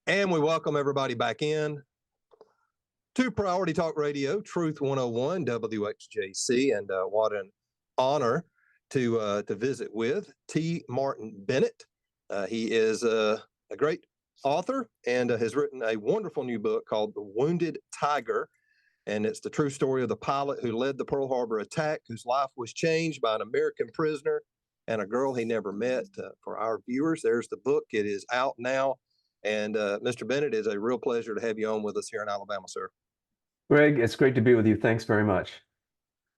And we welcome everybody back in to Priority Talk Radio, Truth 101, WXJC. And what an honor to visit with T. Martin Bennett. He is a great author and has written a wonderful new book called The Wounded Tiger. And it's the true story of the pilot who led the Pearl Harbor attack, whose life was changed by an American prisoner and a girl he never met. For our viewers, there's the book. It is out now. And Mr. Bennett, it is a real pleasure to have you on with us here in Alabama, sir. Greg, it's great to be with you. Thanks very much.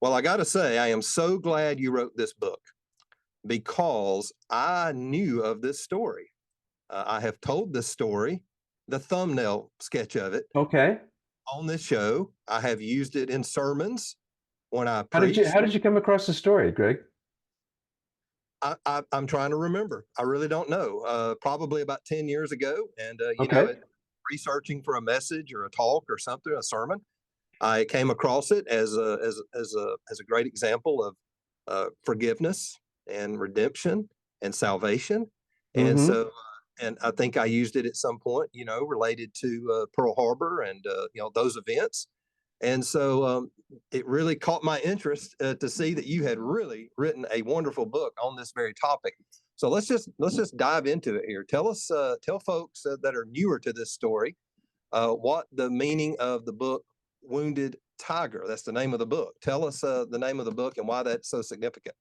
Well, I got to say, I am so glad you wrote this book because I knew of this story. I have told this story, the thumbnail sketch of it. Okay. On this show. I have used it in sermons when I preach. preach. How did you come across the story, Greg? I'm trying to remember. I really don't know. Probably about 10 years ago. And, researching for a message or a talk or something, a sermon, I came across it as a great example of forgiveness and redemption and salvation. And so, and I think I used it at some point, related to Pearl Harbor and, those events. And so it really caught my interest to see that you had really written a wonderful book on this very topic. So let's just dive into it here. Tell folks that are newer to this story what the meaning of the book Wounded Tiger. That's the name of the book. Tell us the name of the book and why that's so significant.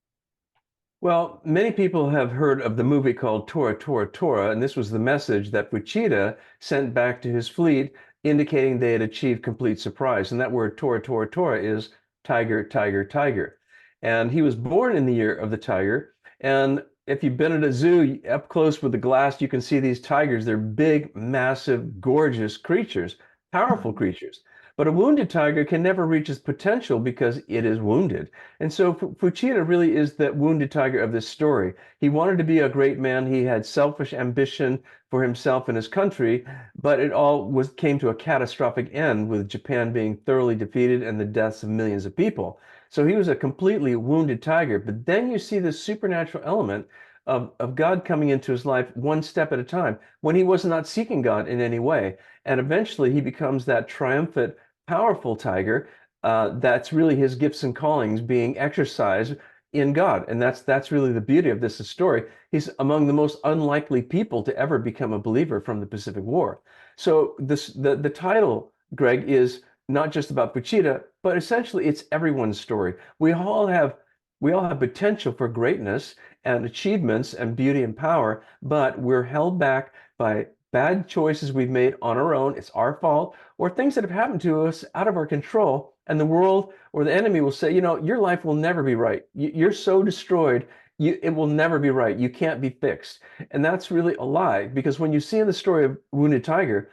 Well, many people have heard of the movie called Tora, Tora, Tora, and this was the message that Fuchida sent back to his fleet, indicating they had achieved complete surprise. And that word Tora, Tora, Tora is tiger, tiger, tiger. And he was born in the year of the tiger. And if you've been at a zoo up close with the glass, you can see these tigers. They're big, massive, gorgeous creatures, powerful creatures. But a wounded tiger can never reach its potential because it is wounded. And so Fuchida really is the wounded tiger of this story. He wanted to be a great man. He had selfish ambition for himself and his country, but it all came to a catastrophic end with Japan being thoroughly defeated and the deaths of millions of people. So he was a completely wounded tiger. But then you see this supernatural element of God coming into his life one step at a time when he was not seeking God in any way. And eventually he becomes that triumphant, powerful tiger that's really his gifts and callings being exercised in God. And that's really the beauty of this story. He's among the most unlikely people to ever become a believer from the Pacific War. So the title, Greg, is not just about Fuchida, but essentially it's everyone's story. We all have potential for greatness and achievements and beauty and power, but we're held back by bad choices we've made on our own. It's our fault, or things that have happened to us out of our control. And the world or the enemy will say, your life will never be right. You're so destroyed, it will never be right. You can't be fixed. And that's really a lie, because when you see in the story of Wounded Tiger,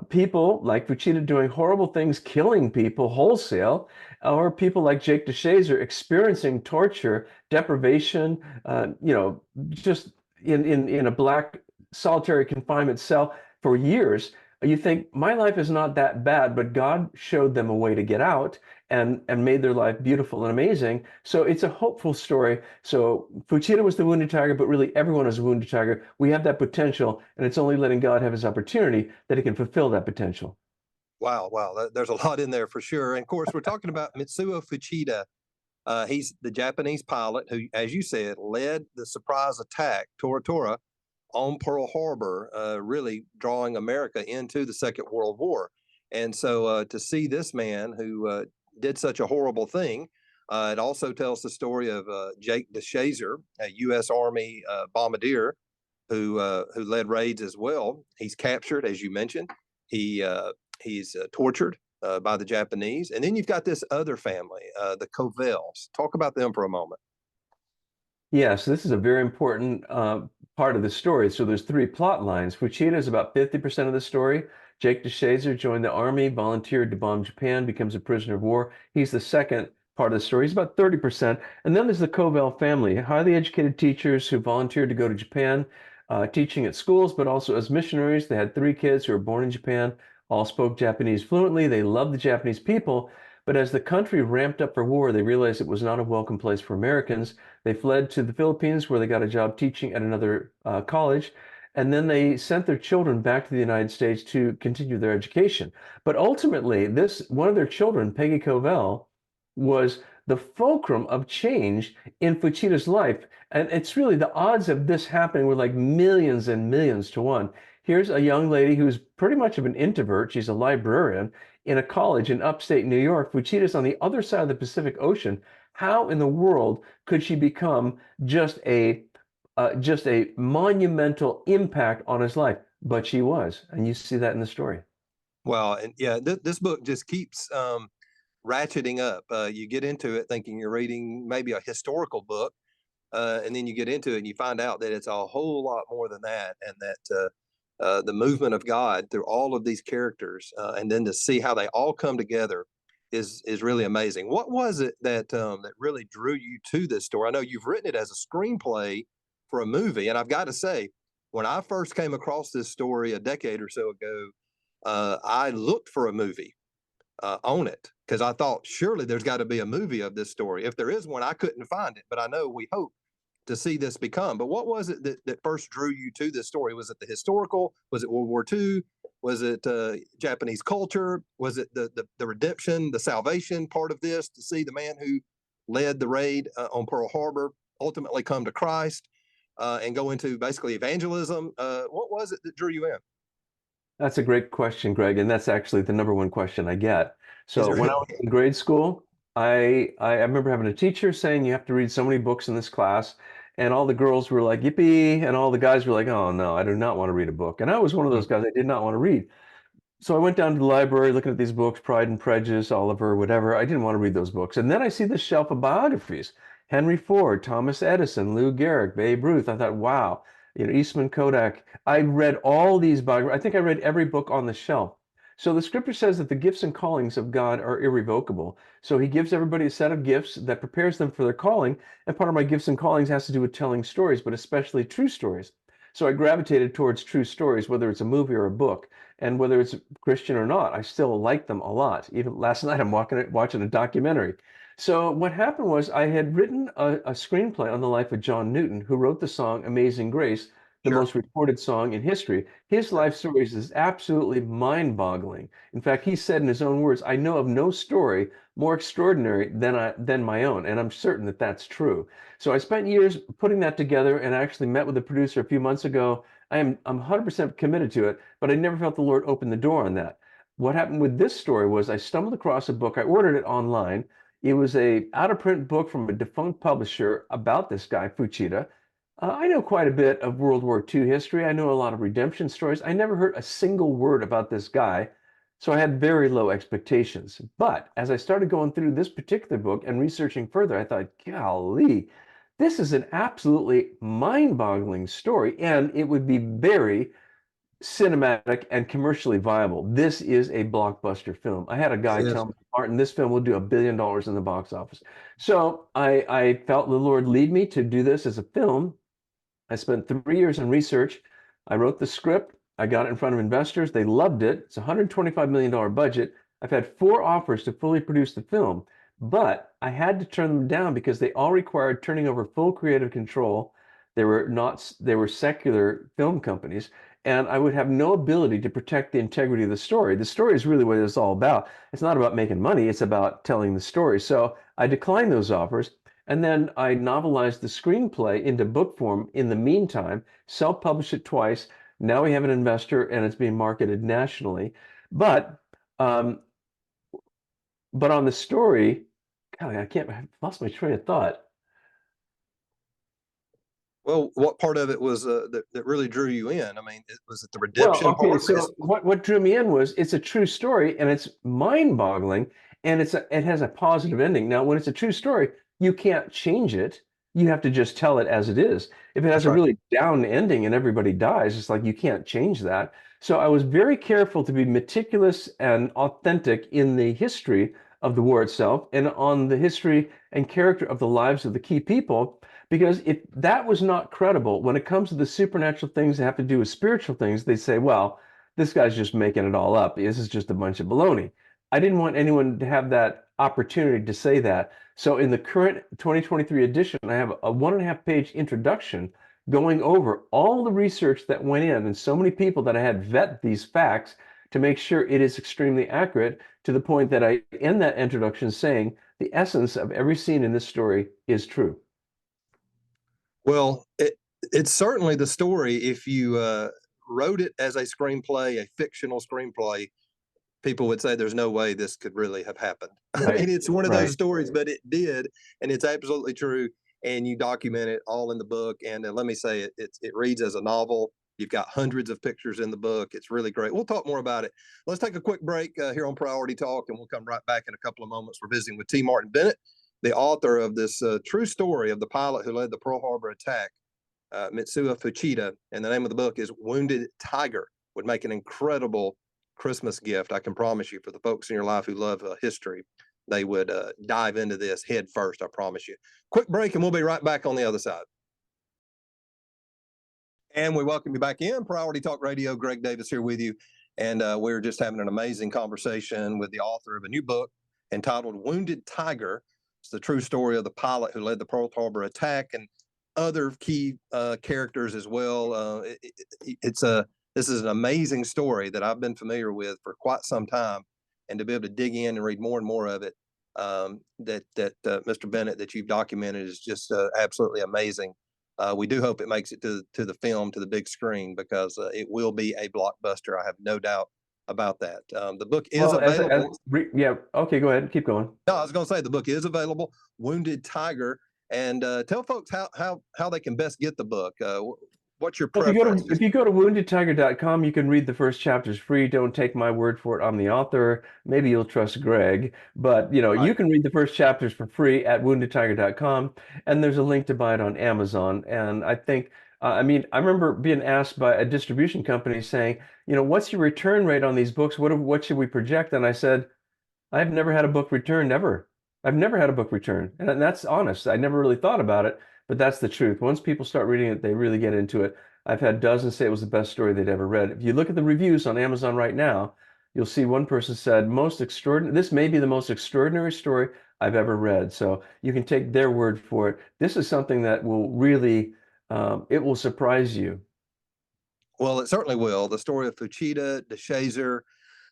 people like Fuchida doing horrible things, killing people wholesale, or people like Jake DeShazer experiencing torture, deprivation, just in a black solitary confinement cell for years. You think, my life is not that bad, but God showed them a way to get out and made their life beautiful and amazing. So it's a hopeful story. So Fuchida was the wounded tiger, but really everyone is a wounded tiger. We have that potential, and it's only letting God have his opportunity that he can fulfill that potential. Wow. There's a lot in there for sure. And of course, we're talking about Mitsuo Fuchida. He's the Japanese pilot who, as you said, led the surprise attack, Tora Tora, on Pearl Harbor, really drawing America into the Second World War. And so to see this man who did such a horrible thing, it also tells the story of Jake DeShazer, a U.S. Army bombardier who led raids as well. He's captured, as you mentioned. He's tortured by the Japanese. And then you've got this other family, the Covels. Talk about them for a moment. Yes, this is a very important part of the story. So there's three plot lines. Fuchida is about 50% of the story. Jake DeShazer joined the army, volunteered to bomb Japan, becomes a prisoner of war. He's the second part of the story. He's about 30%. And then there's the Covell family, highly educated teachers who volunteered to go to Japan, teaching at schools, but also as missionaries. They had three kids who were born in Japan, all spoke Japanese fluently. They loved the Japanese people. But as the country ramped up for war, they realized it was not a welcome place for Americans. They fled to the Philippines, where they got a job teaching at another college. and then they sent their children back to the United States to continue their education. But ultimately, this one of their children, Peggy Covell, was the fulcrum of change in Fuchita's life. And it's really the odds of this happening were like millions and millions to one. Here's a young lady who's pretty much of an introvert. She's a librarian in a college in upstate New York. Fuchita's on the other side of the Pacific Ocean. How in the world could she become just a monumental impact on his life? But she was, and you see that in the story. Well, and yeah, this book just keeps ratcheting up. You get into it thinking you're reading maybe a historical book, and then you get into it and you find out that it's a whole lot more than that, and that the movement of God through all of these characters, and then to see how they all come together is really amazing. What was it that that really drew you to this story? I know you've written it as a screenplay for a movie, and I've got to say, when I first came across this story a decade or so ago, I looked for a movie on it because I thought surely there's got to be a movie of this story. If there is one, I couldn't find it, but I know we hope to see this become. But what was it that first drew you to this story? Was it the historical? Was it World War II? Was it Japanese culture? Was it the redemption, the salvation part of this, to see the man who led the raid on Pearl Harbor ultimately come to Christ and go into basically evangelism? What was it that drew you in? That's a great question, Greg, and that's actually the number one question I get. Is So it when I really? was in grade school, I remember having a teacher saying you have to read so many books in this class, and all the girls were like, "Yippee!" and all the guys were like, "Oh no, I do not want to read a book." And I was one of those guys. I did not want to read. So I went down to the library looking at these books, Pride and Prejudice, Oliver, whatever. I didn't want to read those books. And then I see this shelf of biographies. Henry Ford, Thomas Edison, Lou Gehrig, Babe Ruth. I thought, wow, Eastman Kodak. I read all these biographies. I think I read every book on the shelf. So the scripture says that the gifts and callings of God are irrevocable. So he gives everybody a set of gifts that prepares them for their calling. And part of my gifts and callings has to do with telling stories, but especially true stories. So I gravitated towards true stories, whether it's a movie or a book. And whether it's Christian or not, I still like them a lot. Even last night, I'm watching a documentary. So what happened was I had written a screenplay on the life of John Newton, who wrote the song Amazing Grace, the Sure. most recorded song in history. His life story is absolutely mind-boggling. In fact, he said in his own words, "I know of no story more extraordinary than my own," and I'm certain that that's true. So I spent years putting that together, and I actually met with the producer a few months ago. I'm 100% committed to it, but I never felt the Lord open the door on that. What happened with this story was I stumbled across a book. I ordered it online. It was a out of print book from a defunct publisher about this guy, Fuchita. I know quite a bit of World War II history. I know a lot of redemption stories. I never heard a single word about this guy, so I had very low expectations. But as I started going through this particular book and researching further, I thought, golly, this is an absolutely mind-boggling story, and it would be very cinematic and commercially viable. This is a blockbuster film. I had a It guy is. tell me, Martin, this film will do $1 billion in the box office. So I felt the Lord lead me to do this as a film. I spent 3 years in research. I wrote the script. I got it in front of investors. They loved it. It's a $125 million budget. I've had 4 offers to fully produce the film, but I had to turn them down because they all required turning over full creative control. They were secular film companies, and I would have no ability to protect the integrity of the story. The story is really what it's all about. It's not about making money, it's about telling the story. So I declined those offers. And then I novelized the screenplay into book form in the meantime, self-published it twice. Now we have an investor and it's being marketed nationally. But um, but on the story, God, I lost my train of thought. Well, what part of it was that really drew you in? I mean, was it the Well, redemption okay, part? so what drew me in was it's a true story and it's mind-boggling and it has a positive ending. Now, when it's a true story, you can't change it. You have to just tell it as it is. If it has That's a right. really down ending and everybody dies, it's like you can't change that. So I was very careful to be meticulous and authentic in the history of the war itself and on the history and character of the lives of the key people. Because if that was not credible, when it comes to the supernatural things that have to do with spiritual things, they say, well, this guy's just making it all up. This is just a bunch of baloney. I didn't want anyone to have that opportunity to say that. So in the current 2023 edition, I have a 1.5 page introduction going over all the research that went in and so many people that I had vet these facts to make sure it is extremely accurate, to the point that I end that introduction saying the essence of every scene in this story is true. Well, it's certainly the story. If you wrote it as a screenplay, a fictional screenplay, people would say there's no way this could really have happened. I mean, Right, it's one of those right. stories, but it did, and it's absolutely true. And you document it all in the book. And let me say, it reads as a novel. You've got hundreds of pictures in the book. It's really great. We'll talk more about it. Let's take a quick break here on Priority Talk, and we'll come right back in a couple of moments. We're visiting with T. Martin Bennett, the author of this true story of the pilot who led the Pearl Harbor attack, Mitsuo Fuchida. And the name of the book is Wounded Tiger. Would make an incredible Christmas gift, I can promise you, for the folks in your life who love history. They would dive into this head first, I promise you. Quick break, and we'll be right back on the other side. And we welcome you back in Priority Talk Radio. Greg Davis here with you. And we're just having an amazing conversation with the author of a new book entitled Wounded Tiger. It's the true story of the pilot who led the Pearl Harbor attack and other key characters as well. This is an amazing story that I've been familiar with for quite some time. And to be able to dig in and read more and more of it, Mr. Bennett, that you've documented, is just absolutely amazing. We do hope it makes it to the film, to the big screen, because it will be a blockbuster. I have no doubt about that. The book is available. Yeah, okay, go ahead, keep going. No, I was going to say the book is available, Wounded Tiger, and tell folks how they can best get the book. What's your preference? If you go to woundedtiger.com, you can read the first chapters free. Don't take my word for it. I'm the author. Maybe you'll trust Greg, but you can read the first chapters for free at woundedtiger.com, and there's a link to buy it on Amazon. And I think, I remember being asked by a distribution company saying, what's your return rate on these books? What should we project? And I said, I've never had a book returned, never. I've never had a book returned. And that's honest. I never really thought about it, but that's the truth. Once people start reading it, they really get into it. I've had dozens say it was the best story they'd ever read. If you look at the reviews on Amazon right now, you'll see one person said, this may be the most extraordinary story I've ever read. So you can take their word for it. This is something that will really, it will surprise you. Well, it certainly will. The story of Fuchida, DeShazer,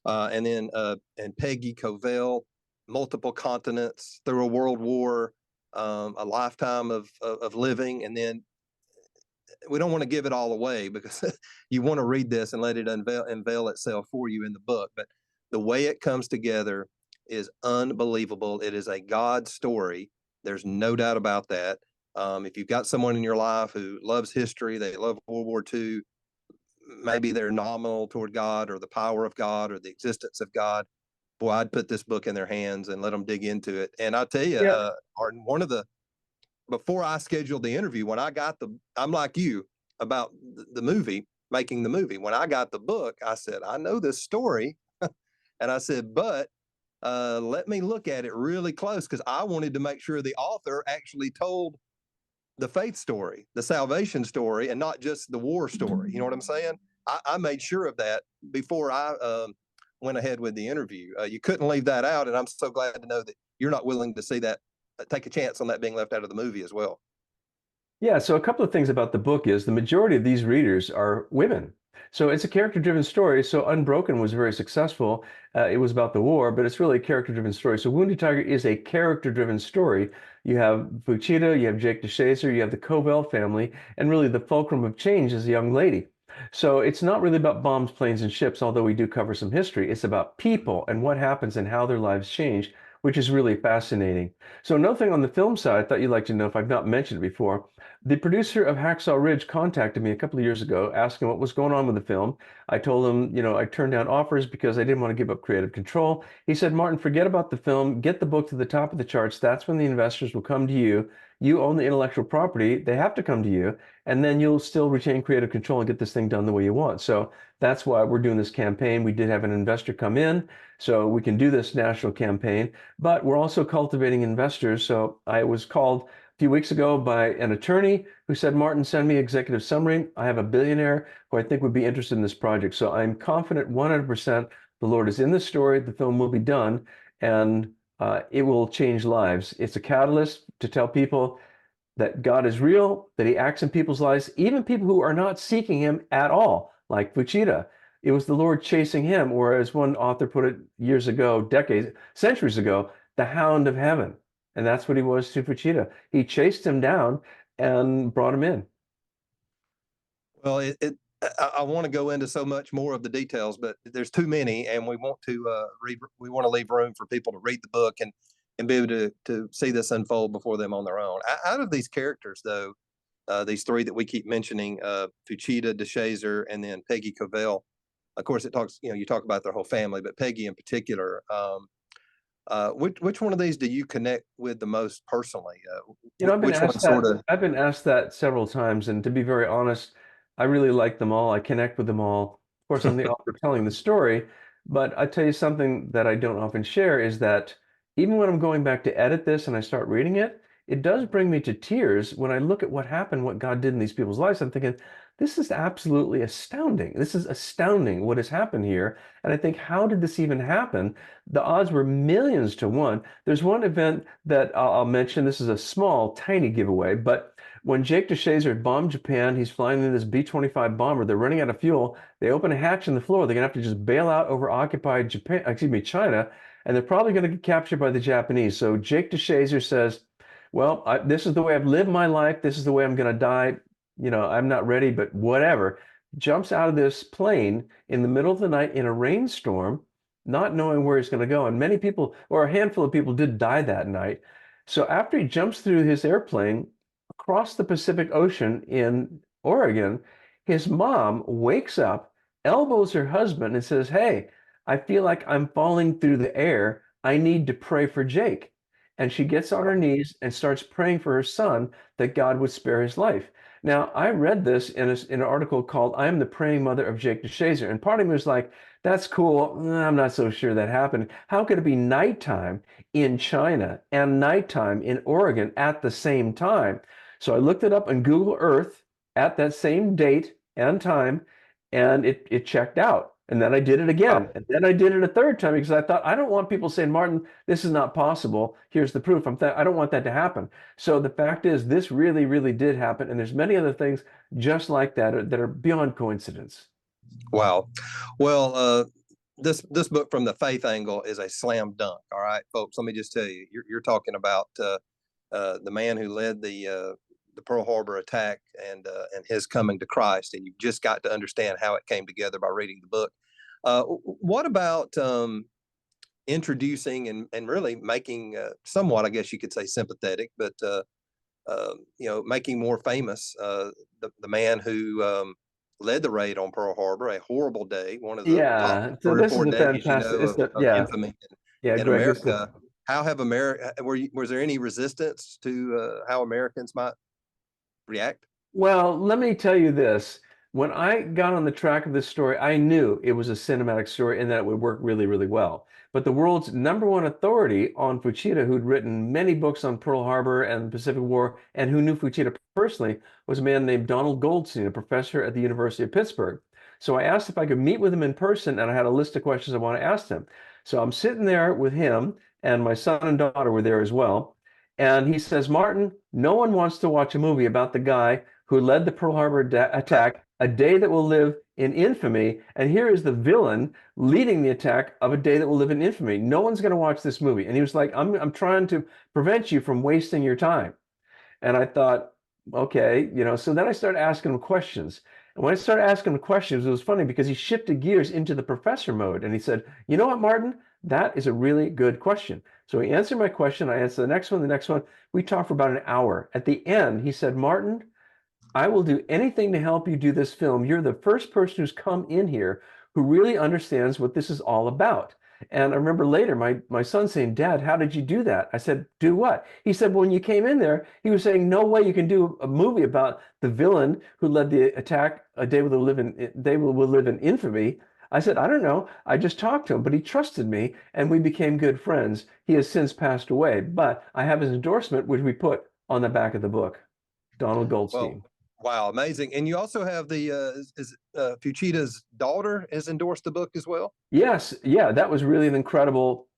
and Peggy Covell, multiple continents through a world war, a lifetime of living, and then we don't want to give it all away because you want to read this and let it unveil itself for you in the book. But the way it comes together is unbelievable. It is a God story. There's no doubt about that. If you've got someone in your life who loves history, they love World War II, maybe they're nominal toward God or the power of God or the existence of God, boy, I'd put this book in their hands and let them dig into it. And I'll tell you, Arden, before I scheduled the interview, when I got I'm like you about the movie, making the movie. When I got the book, I said, I know this story. And I said, but let me look at it really close, because I wanted to make sure the author actually told the faith story, the salvation story, and not just the war story. You know what I'm saying? I made sure of that before I went ahead with the interview. You couldn't leave that out, and I'm so glad to know that you're not willing to see that, take a chance on that being left out of the movie as well. Yeah, so a couple of things about the book is the majority of these readers are women. So it's a character-driven story. So Unbroken was very successful. It was about the war, but it's really a character-driven story. So Wounded Tiger is a character-driven story. You have Fuchida, you have Jake DeShazer, you have the Covell family, and really the fulcrum of change is a young lady. So it's not really about bombs, planes, and ships, although we do cover some history. It's about people and what happens and how their lives change, which is really fascinating. So another thing on the film side, I thought you'd like to know if I've not mentioned it before. The producer of Hacksaw Ridge contacted me a couple of years ago asking what was going on with the film. I told him, I turned down offers because I didn't want to give up creative control. He said, Martin, forget about the film. Get the book to the top of the charts. That's when the investors will come to you. You own the intellectual property. They have to come to you. And then you'll still retain creative control and get this thing done the way you want. So that's why we're doing this campaign. We did have an investor come in, so we can do this national campaign. But we're also cultivating investors. So I was called few weeks ago by an attorney who said, Martin, send me executive summary. I have a billionaire who I think would be interested in this project. So I'm confident 100% the Lord is in this story. The film will be done, and it will change lives. It's a catalyst to tell people that God is real, that he acts in people's lives, even people who are not seeking him at all, like Fuchida. It was the Lord chasing him, or as one author put it years ago, decades, centuries ago, the hound of heaven. And that's what he was to Fuchida. He chased him down and brought him in. Well, I want to go into so much more of the details, but there's too many, and we want to we want to leave room for people to read the book and be able to see this unfold before them on their own. Out of these characters, though, these three that we keep mentioning, Fuchida, DeShazer, and then Peggy Covell. Of course, it talks, you talk about their whole family, but Peggy in particular. Which one of these do you connect with the most personally? Which one sort of? I've been asked that several times, and to be very honest, I really like them all. I connect with them all. Of course, I'm the author telling the story, but I tell you something that I don't often share is that even when I'm going back to edit this and I start reading it, it does bring me to tears when I look at what happened, what God did in these people's lives. I'm thinking, this is absolutely astounding. This is astounding what has happened here. And I think, how did this even happen? The odds were millions to one. There's one event that I'll mention. This is a small, tiny giveaway, but when Jake DeShazer had bombed Japan, he's flying in this B-25 bomber. They're running out of fuel. They open a hatch in the floor. They're gonna have to just bail out over occupied Japan, excuse me, China, and they're probably gonna get captured by the Japanese. So Jake DeShazer says, "Well, this is the way I've lived my life. This is the way I'm gonna die. I'm not ready, but whatever." Jumps out of this plane in the middle of the night in a rainstorm, not knowing where he's going to go. And many people, or a handful of people, did die that night. So after he jumps through his airplane across the Pacific Ocean in Oregon, his mom wakes up, elbows her husband, and says, "Hey, I feel like I'm falling through the air. I need to pray for Jake." And she gets on her knees and starts praying for her son that God would spare his life. Now, I read this in an article called "I Am the Praying Mother of Jake DeShazer," and part of me was like, that's cool. I'm not so sure that happened. How could it be nighttime in China and nighttime in Oregon at the same time? So I looked it up on Google Earth at that same date and time, and it checked out. And then I did it again. And then I did it a third time because I thought, I don't want people saying, "Martin, this is not possible. Here's the proof." I don't want that to happen. So the fact is, this really, really did happen. And there's many other things just like that are beyond coincidence. Wow. Well, this book from the faith angle is a slam dunk. All right, folks. Let me just tell you, you're talking about the man who led the Pearl Harbor attack and his coming to Christ, and you've just got to understand how it came together by reading the book. What about introducing and really making somewhat, I guess you could say, sympathetic, but making more famous the man who led the raid on Pearl Harbor, a horrible day, one of the top Yeah. So three or this is four a days, fantastic, of yeah. infamy Yeah, in Greg, America. How have America? Was there any resistance to how Americans might react? well, let me tell you this. When I got on the track of this story, I knew it was a cinematic story and that it would work really, really well. But the world's number one authority on Fuchida, who'd written many books on Pearl Harbor and the Pacific War, and who knew Fuchida personally, was a man named Donald Goldstein, a professor at the University of Pittsburgh. So I asked if I could meet with him in person, and I had a list of questions I want to ask him. So I'm sitting there with him, and my son and daughter were there as well. And he says, "Martin, no one wants to watch a movie about the guy who led the Pearl Harbor attack, a day that will live in infamy. And here is the villain leading the attack of a day that will live in infamy. No one's going to watch this movie." And he was like, I'm trying to prevent you from wasting your time." And I thought, okay, so then I started asking him questions. And when I started asking him questions, it was funny because he shifted gears into the professor mode. And he said, "You know what, Martin? That is a really good question." So he answered my question. I answered the next one, the next one. We talked for about an hour. At the end, he said, "Martin, I will do anything to help you do this film. You're the first person who's come in here who really understands what this is all about." And I remember later my son saying, "Dad, how did you do that?" I said, "Do what?" He said, "When you came in there, he was saying, no way you can do a movie about the villain who led the attack, a day will live in infamy." I said, "I don't know. I just talked to him, but he trusted me and we became good friends. He has since passed away, but I have his endorsement, which we put on the back of the book." Donald Well, Goldstein. wow, amazing. And you also have the Fuchida's daughter has endorsed the book as well. Yes, yeah, that was really an incredible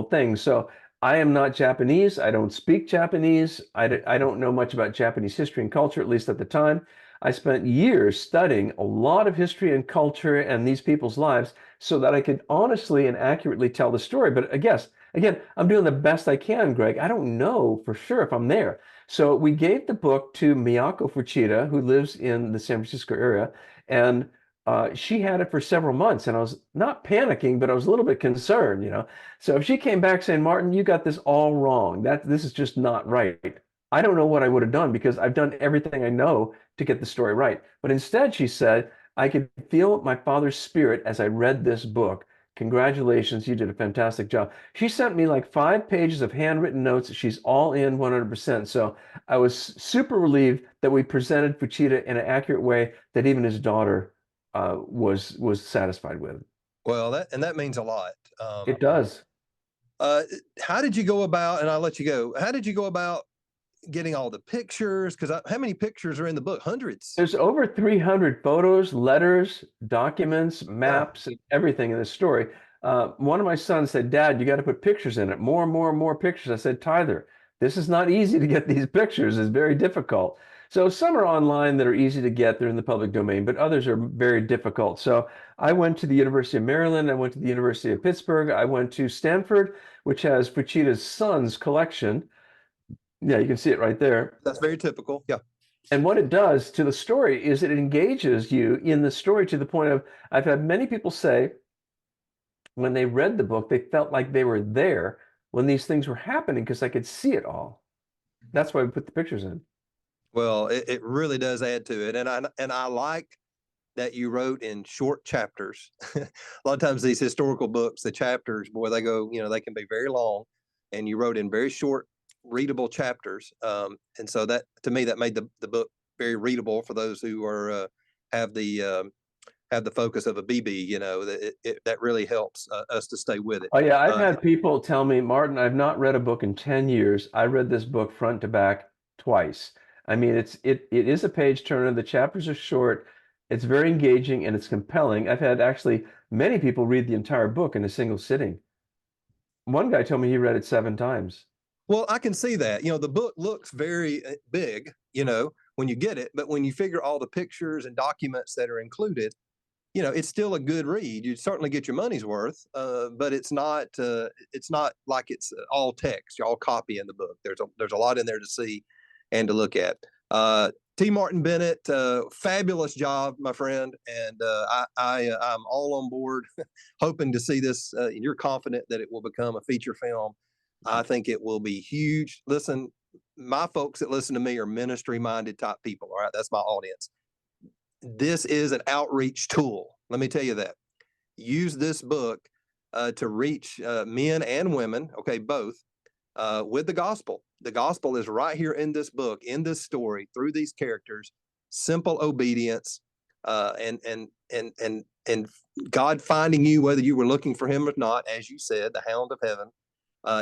thing. So I am not Japanese. I don't speak Japanese. I don't know much about Japanese history and culture, at least at the time. I spent years studying a lot of history and culture and these people's lives so that I could honestly and accurately tell the story. But I guess, again, I'm doing the best I can, Greg. I don't know for sure if I'm there. So we gave the book to Miyako Fuchida, who lives in the San Francisco area, and she had it for several months, and I was not panicking, but I was a little bit concerned, you know. So if she came back saying, Martin, you got this all wrong, this is just not right, I don't know what I would have done because I've done everything I know to get the story right. But instead, she said, I could feel my father's spirit as I read this book. Congratulations, you did a fantastic job. She sent me like 5 pages of handwritten notes. She's all in 100%. So I was super relieved that we presented Fuchida in an accurate way that even his daughter was satisfied with. Well, that means a lot. It does. Uh, how did you go about? And I'll let you go. How did you go about getting all the pictures? Because how many pictures are in the book? Hundreds. There's over 300 photos, letters, documents, Yeah. maps, and everything in this story. One of my sons said, Dad, you got to put pictures in it. More and more and more pictures. I said, Tyler, this is not easy to get these pictures. It's very difficult. So some are online that are easy to get. They're in the public domain, but others are very difficult. So I went to the University of Maryland. I went to the University of Pittsburgh. I went to Stanford, which has Fuchida's son's collection. Yeah, you can see it right there. That's very typical. Yeah. And what it does to the story is it engages you in the story to the point of, I've had many people say when they read the book, they felt like they were there when these things were happening because I could see it all. That's why we put the pictures in. Well, it really does add to it. And I like that you wrote in short chapters. A lot of times these historical books, the chapters, boy, they go, they can be very long. And you wrote in very short, readable chapters. And so that, to me, that made the book very readable for those who are have the focus of a BB. That really helps us to stay with it. Oh yeah, I've had people tell me, Martin, I've not read a book in 10 years. I read this book front to back twice. I mean, it is a page turner. The chapters are short. It's very engaging and it's compelling. I've had actually many people read the entire book in a single sitting. One guy told me he read it 7 times. Well, I can see that. The book looks very big, when you get it, but when you figure all the pictures and documents that are included, it's still a good read. You certainly get your money's worth, but it's not like it's all text, all copy in the book. There's a lot in there to see and to look at. T. Martin Bennett, fabulous job, my friend, and I'm all on board, hoping to see this. You're confident that it will become a feature film. I think it will be huge. Listen, my folks that listen to me are ministry-minded type people. All right, that's my audience. This is an outreach tool. Let me tell you that. Use this book to reach men and women, okay, both, with the gospel. The gospel is right here in this book, in this story, through these characters. Simple obedience, and God finding you, whether you were looking for Him or not, as you said, the Hound of Heaven.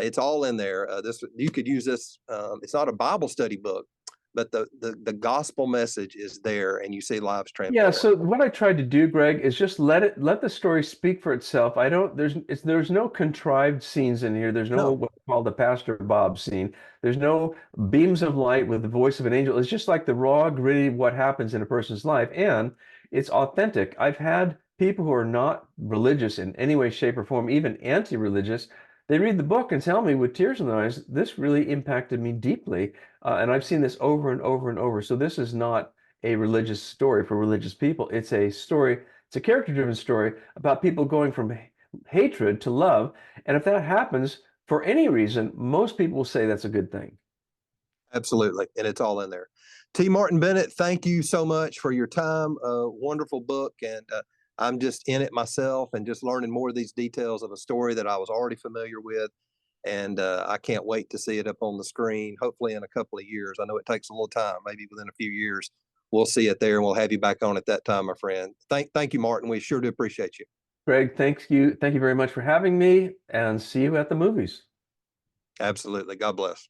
It's all in there. You could use this. It's not a Bible study book, but the gospel message is there, and you see lives transformed. Yeah, so what I tried to do, Greg, is just let the story speak for itself. I don't there's no contrived scenes in here. There's no No, what we call the Pastor Bob scene. There's no beams of light with the voice of an angel. It's just like the raw, gritty what happens in a person's life, and it's authentic. I've had people who are not religious in any way, shape, or form, even anti-religious, they read the book and tell me with tears in their eyes, this really impacted me deeply. And I've seen this over and over and over. So this is not a religious story for religious people. It's a story, it's a character-driven story about people going from hatred to love. And if that happens for any reason, most people will say that's a good thing. absolutely, and it's all in there. T. Martin Bennett, thank you so much for your time. Wonderful book, and I'm just in it myself and just learning more of these details of a story that I was already familiar with. And I can't wait to see it up on the screen, hopefully in a couple of years. I know it takes a little time, maybe within a few years. We'll see it there and we'll have you back on at that time, my friend. Thank you, Martin. We sure do appreciate you. Greg, thank you. Thank you very much for having me and see you at the movies. Absolutely. God bless.